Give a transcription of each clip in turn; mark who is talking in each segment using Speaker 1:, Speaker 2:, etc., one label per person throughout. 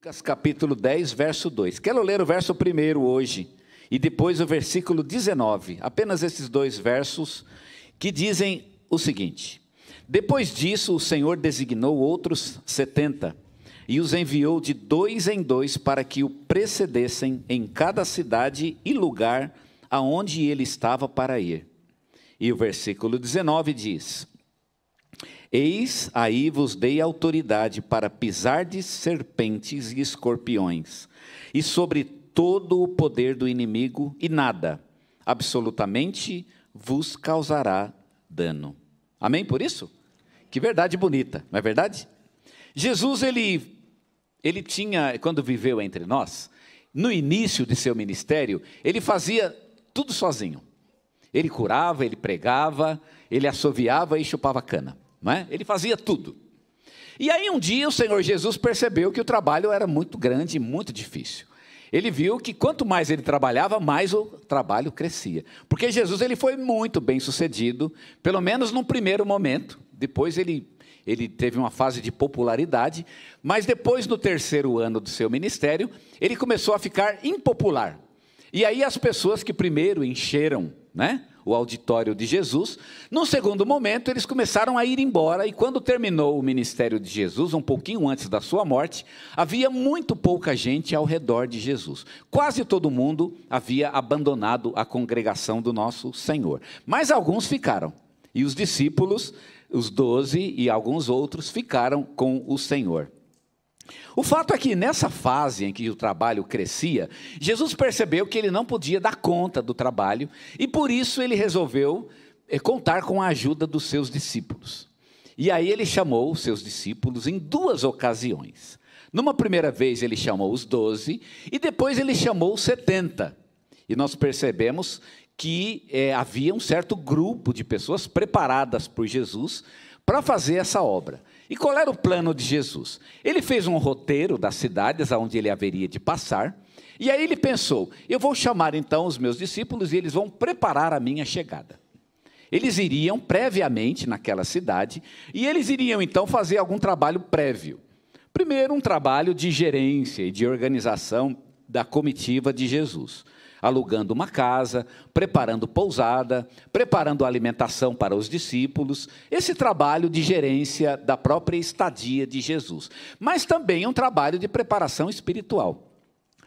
Speaker 1: Lucas capítulo 10, verso 2. Quero ler o verso primeiro hoje e depois o versículo 19. Apenas esses dois versos que dizem o seguinte: Depois disso o Senhor designou outros 70 e os enviou de dois em dois para que o precedessem em cada cidade e lugar aonde ele estava para ir. E o versículo 19 diz: Eis aí vos dei autoridade para pisar de serpentes e escorpiões, e sobre todo o poder do inimigo, e nada, absolutamente, vos causará dano. Amém por isso? Que verdade bonita, não é verdade? Jesus, ele tinha, quando viveu entre nós, no início de seu ministério, ele fazia tudo sozinho. Ele curava, ele pregava, ele assoviava e chupava cana. Não é? Ele fazia tudo. E aí um dia o Senhor Jesus percebeu que o trabalho era muito grande e muito difícil. Ele viu que quanto mais ele trabalhava, mais o trabalho crescia. Porque Jesus ele foi muito bem sucedido, pelo menos num primeiro momento. Depois ele teve uma fase de popularidade, mas depois no terceiro ano do seu ministério, ele começou a ficar impopular. E aí as pessoas que primeiro encheram, né, o auditório de Jesus, num segundo momento eles começaram a ir embora, e quando terminou o ministério de Jesus, um pouquinho antes da sua morte, havia muito pouca gente ao redor de Jesus. Quase todo mundo havia abandonado a congregação do nosso Senhor, mas alguns ficaram, e os discípulos, os 12 e alguns outros ficaram com o Senhor. O fato é que nessa fase em que o trabalho crescia, Jesus percebeu que ele não podia dar conta do trabalho e por isso ele resolveu contar com a ajuda dos seus discípulos. E aí ele chamou os seus discípulos em duas ocasiões. Numa primeira vez ele chamou os 12 e depois ele chamou os 70. E nós percebemos que havia um certo grupo de pessoas preparadas por Jesus para fazer essa obra. E qual era o plano de Jesus? Ele fez um roteiro das cidades aonde ele haveria de passar, e aí ele pensou: eu vou chamar então os meus discípulos e eles vão preparar a minha chegada. Eles iriam previamente naquela cidade, e eles iriam então fazer algum trabalho prévio. Primeiro, um trabalho de gerência e de organização da comitiva de Jesus. Alugando uma casa, preparando pousada, preparando alimentação para os discípulos, esse trabalho de gerência da própria estadia de Jesus. Mas também um trabalho de preparação espiritual,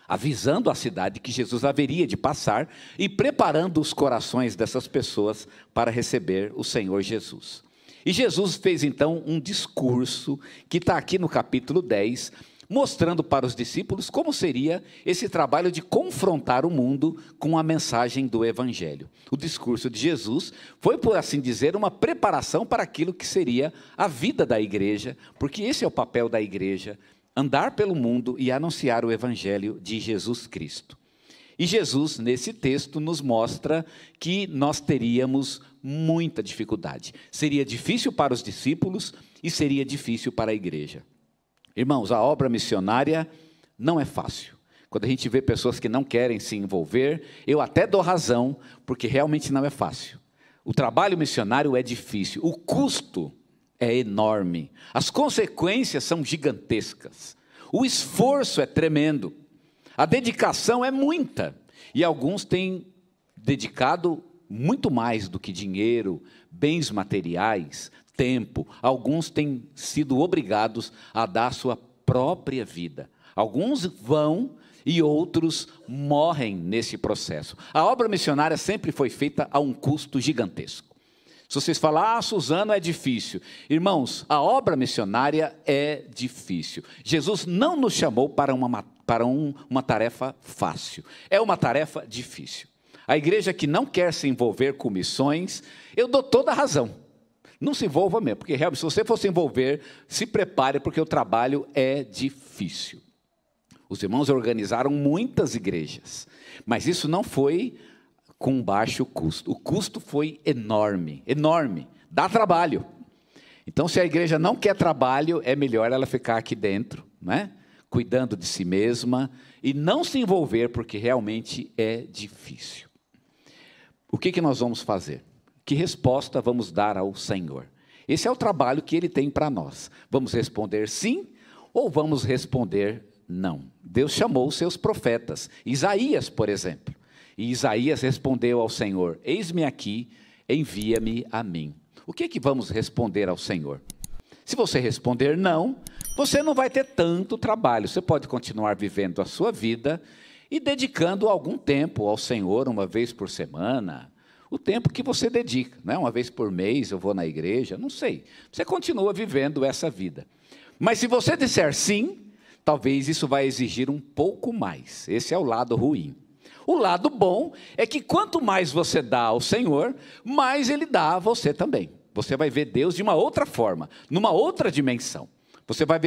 Speaker 1: avisando a cidade que Jesus haveria de passar e preparando os corações dessas pessoas para receber o Senhor Jesus. E Jesus fez então um discurso, que está aqui no capítulo 10, mostrando para os discípulos como seria esse trabalho de confrontar o mundo com a mensagem do Evangelho. O discurso de Jesus foi, por assim dizer, uma preparação para aquilo que seria a vida da igreja, porque esse é o papel da igreja, andar pelo mundo e anunciar o Evangelho de Jesus Cristo. E Jesus, nesse texto, nos mostra que nós teríamos muita dificuldade. Seria difícil para os discípulos e seria difícil para a igreja. Irmãos, a obra missionária não é fácil. Quando a gente vê pessoas que não querem se envolver, eu até dou razão, porque realmente não é fácil. O trabalho missionário é difícil, o custo é enorme, as consequências são gigantescas, o esforço é tremendo, a dedicação é muita, e alguns têm dedicado muito mais do que dinheiro, bens materiais, tempo. Alguns têm sido obrigados a dar sua própria vida. Alguns vão e outros morrem nesse processo. A obra missionária sempre foi feita a um custo gigantesco. Se vocês falarem, Suzano, é difícil. Irmãos, a obra missionária é difícil. Jesus não nos chamou para uma tarefa fácil. É uma tarefa difícil. A igreja que não quer se envolver com missões, eu dou toda a razão. Não se envolva mesmo, porque realmente, se você for se envolver, se prepare, porque o trabalho é difícil. Os irmãos organizaram muitas igrejas, mas isso não foi com baixo custo. O custo foi enorme, enorme, dá trabalho. Então, se a igreja não quer trabalho, é melhor ela ficar aqui dentro, né? Cuidando de si mesma e não se envolver, porque realmente é difícil. O que nós vamos fazer? Que resposta vamos dar ao Senhor? Esse é o trabalho que Ele tem para nós. Vamos responder sim ou vamos responder Não. Deus chamou os seus profetas. Isaías, por exemplo. E Isaías respondeu ao Senhor: eis-me aqui, envia-me a mim. O que vamos responder ao Senhor? Se você responder não, você não vai ter tanto trabalho. Você pode continuar vivendo a sua vida e dedicando algum tempo ao Senhor, uma vez por semana. O tempo que você dedica, né? Uma vez por mês eu vou na igreja, não sei. Você continua vivendo essa vida. Mas se você disser sim, talvez isso vai exigir um pouco mais. Esse é o lado ruim. O lado bom é que quanto mais você dá ao Senhor, mais Ele dá a você também. Você vai ver Deus de uma outra forma, numa outra dimensão. Você vai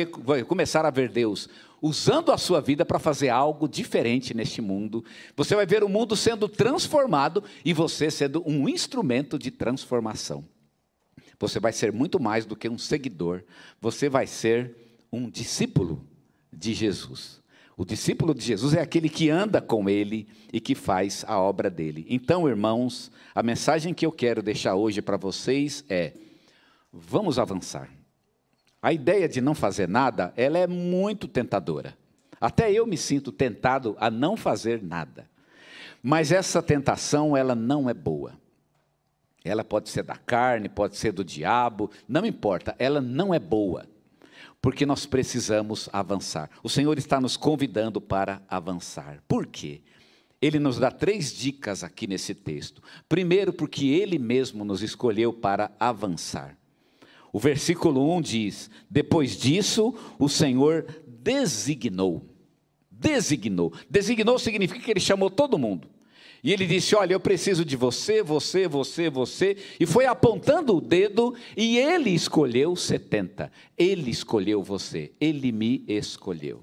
Speaker 1: começar a ver Deus usando a sua vida para fazer algo diferente neste mundo. Você vai ver o mundo sendo transformado e você sendo um instrumento de transformação. Você vai ser muito mais do que um seguidor. Você vai ser um discípulo de Jesus. O discípulo de Jesus é aquele que anda com Ele e que faz a obra dele. Então, irmãos, a mensagem que eu quero deixar hoje para vocês é: vamos avançar. A ideia de não fazer nada, ela é muito tentadora. Até eu me sinto tentado a não fazer nada. Mas essa tentação, ela não é boa. Ela pode ser da carne, pode ser do diabo, não importa, ela não é boa. Porque nós precisamos avançar. O Senhor está nos convidando para avançar. Por quê? Ele nos dá 3 dicas aqui nesse texto. Primeiro, porque Ele mesmo nos escolheu para avançar. O versículo 1 diz: depois disso, o Senhor designou. Designou significa que Ele chamou todo mundo. E Ele disse: olha, eu preciso de você, você. E foi apontando o dedo e Ele escolheu 70. Ele escolheu você, Ele me escolheu.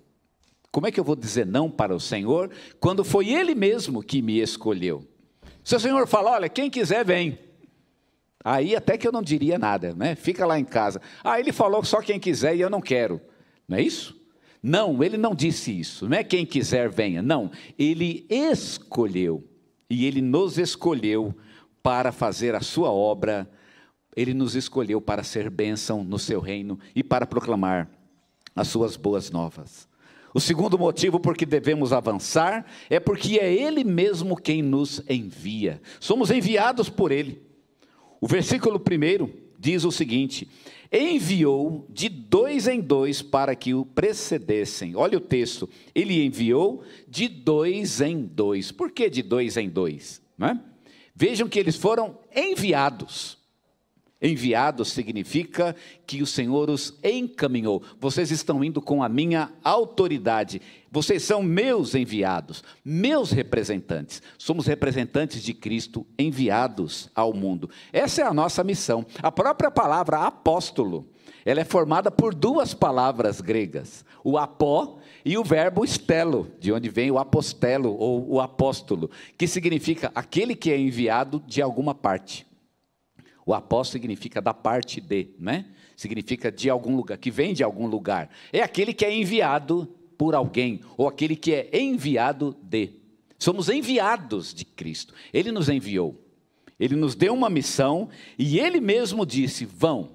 Speaker 1: Como é que eu vou dizer não para o Senhor, quando foi Ele mesmo que me escolheu? Se o Senhor fala: olha, quem quiser vem. Aí até que eu não diria nada, né? Fica lá em casa. Ele falou só quem quiser e eu não quero. Não é isso? Não, Ele não disse isso. Não é quem quiser venha. Não, Ele escolheu. E Ele nos escolheu para fazer a sua obra. Ele nos escolheu para ser bênção no seu reino e para proclamar as suas boas novas. O segundo motivo por que devemos avançar é porque é Ele mesmo quem nos envia. Somos enviados por Ele. O versículo 1 diz o seguinte: enviou de 2 em 2 para que o precedessem. Olha o texto, Ele enviou de 2 em 2. Por que de 2 em 2? Né? Vejam que eles foram enviados. Enviados significa que o Senhor os encaminhou. Vocês estão indo com a minha autoridade. Vocês são meus enviados, meus representantes. Somos representantes de Cristo enviados ao mundo. Essa é a nossa missão. A própria palavra apóstolo, ela é formada por 2 palavras gregas. O apó e o verbo stelo, de onde vem o apostelo ou o apóstolo, que significa aquele que é enviado de alguma parte. O apóstolo significa da parte de, né? Significa de algum lugar, que vem de algum lugar. É aquele que é enviado por alguém, ou aquele que é enviado de. Somos enviados de Cristo. Ele nos enviou. Ele nos deu uma missão e Ele mesmo disse: vão.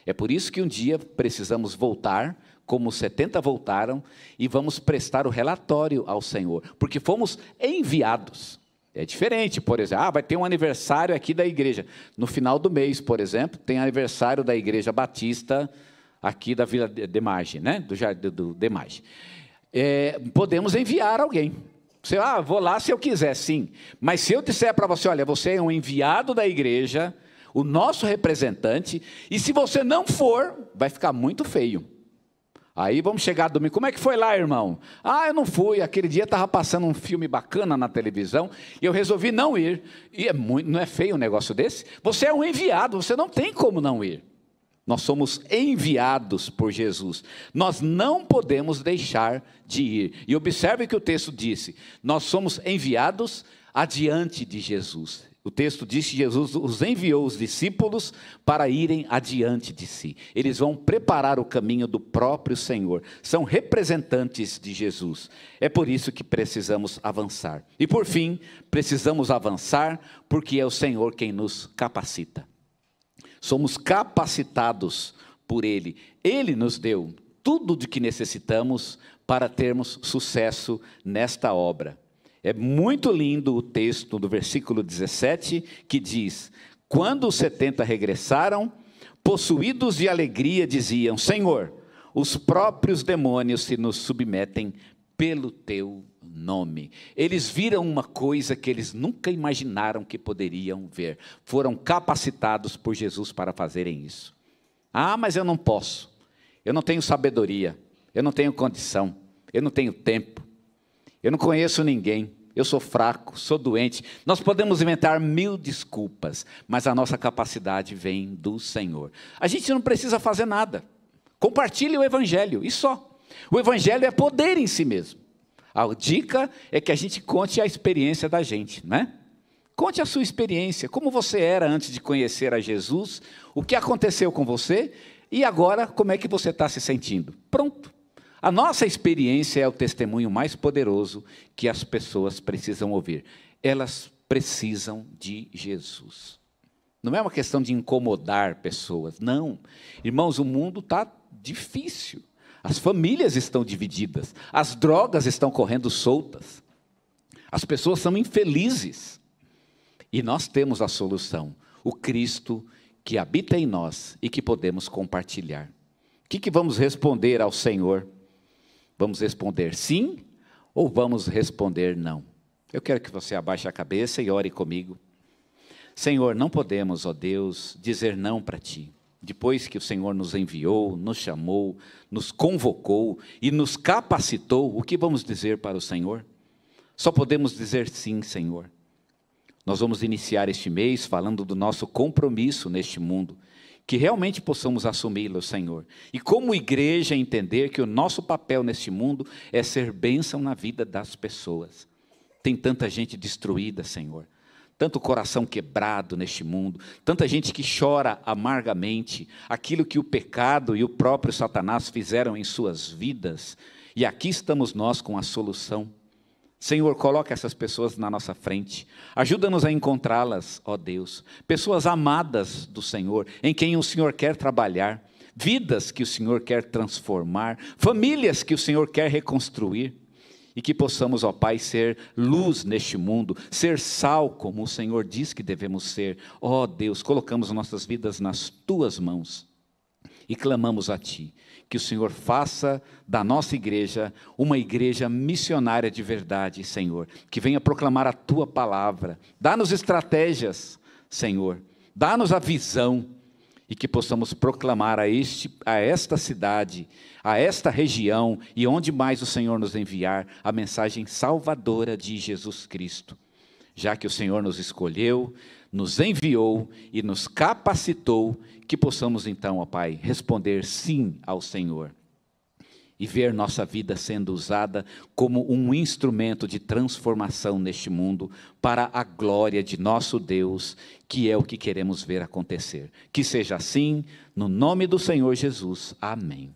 Speaker 1: É por isso que um dia precisamos voltar, como os 70 voltaram, e vamos prestar o relatório ao Senhor, porque fomos enviados. É diferente, por exemplo, vai ter um aniversário aqui da igreja. No final do mês, por exemplo, tem aniversário da Igreja Batista, aqui da Vila Demage, né? Do Jardim do Demage. Podemos enviar alguém. Você, vou lá se eu quiser, sim. Mas se eu disser para você: olha, você é um enviado da igreja, o nosso representante, e se você não for, vai ficar muito feio. Aí vamos chegar domingo: como é que foi lá, irmão? Eu não fui, aquele dia estava passando um filme bacana na televisão, e eu resolvi não ir. E não é feio um negócio desse? Você é um enviado, você não tem como não ir. Nós somos enviados por Jesus. Nós não podemos deixar de ir. E observe que o texto disse: nós somos enviados adiante de Jesus. O texto diz que Jesus os enviou, os discípulos, para irem adiante de si. Eles vão preparar o caminho do próprio Senhor. São representantes de Jesus. É por isso que precisamos avançar. E por fim, precisamos avançar porque é o Senhor quem nos capacita. Somos capacitados por Ele. Ele nos deu tudo de que necessitamos para termos sucesso nesta obra. É muito lindo o texto do versículo 17, que diz: quando os 70 regressaram, possuídos de alegria, diziam: Senhor, os próprios demônios se nos submetem pelo teu nome. Eles viram uma coisa que eles nunca imaginaram que poderiam ver. Foram capacitados por Jesus para fazerem isso. Ah, mas eu não posso. Eu não tenho sabedoria. Eu não tenho condição. Eu não tenho tempo. Eu não conheço ninguém. Eu sou fraco, sou doente. Nós podemos inventar 1000 desculpas, mas a nossa capacidade vem do Senhor. A gente não precisa fazer nada. Compartilhe o Evangelho, e só. O Evangelho é poder em si mesmo. A dica é que a gente conte a experiência da gente, né? Conte a sua experiência, como você era antes de conhecer a Jesus, o que aconteceu com você, e agora como é que você está se sentindo. Pronto. A nossa experiência é o testemunho mais poderoso que as pessoas precisam ouvir. Elas precisam de Jesus. Não é uma questão de incomodar pessoas, não. Irmãos, o mundo está difícil. As famílias estão divididas. As drogas estão correndo soltas. As pessoas são infelizes. E nós temos a solução. O Cristo que habita em nós e que podemos compartilhar. O que vamos responder ao Senhor? Vamos responder sim ou vamos responder não? Eu quero que você abaixe a cabeça e ore comigo. Senhor, não podemos, ó Deus, dizer não para Ti. Depois que o Senhor nos enviou, nos chamou, nos convocou e nos capacitou, o que vamos dizer para o Senhor? Só podemos dizer sim, Senhor. Nós vamos iniciar este mês falando do nosso compromisso neste mundo, que realmente possamos assumi-lo, Senhor. E como igreja entender que o nosso papel neste mundo é ser bênção na vida das pessoas. Tem tanta gente destruída, Senhor. Tanto coração quebrado neste mundo. Tanta gente que chora amargamente aquilo que o pecado e o próprio Satanás fizeram em suas vidas. E aqui estamos nós com a solução. Senhor, coloca essas pessoas na nossa frente. Ajuda-nos a encontrá-las, ó Deus. Pessoas amadas do Senhor, em quem o Senhor quer trabalhar. Vidas que o Senhor quer transformar. Famílias que o Senhor quer reconstruir. E que possamos, ó Pai, ser luz neste mundo. Ser sal, como o Senhor diz que devemos ser. Ó Deus, colocamos nossas vidas nas Tuas mãos. E clamamos a Ti, que o Senhor faça da nossa igreja uma igreja missionária de verdade, Senhor, que venha proclamar a Tua palavra. Dá-nos estratégias, Senhor, dá-nos a visão, e que possamos proclamar a esta cidade, a esta região, e onde mais o Senhor nos enviar, a mensagem salvadora de Jesus Cristo. Já que o Senhor nos escolheu, nos enviou e nos capacitou, que possamos então, ó Pai, responder sim ao Senhor e ver nossa vida sendo usada como um instrumento de transformação neste mundo para a glória de nosso Deus, que é o que queremos ver acontecer. Que seja assim, no nome do Senhor Jesus. Amém.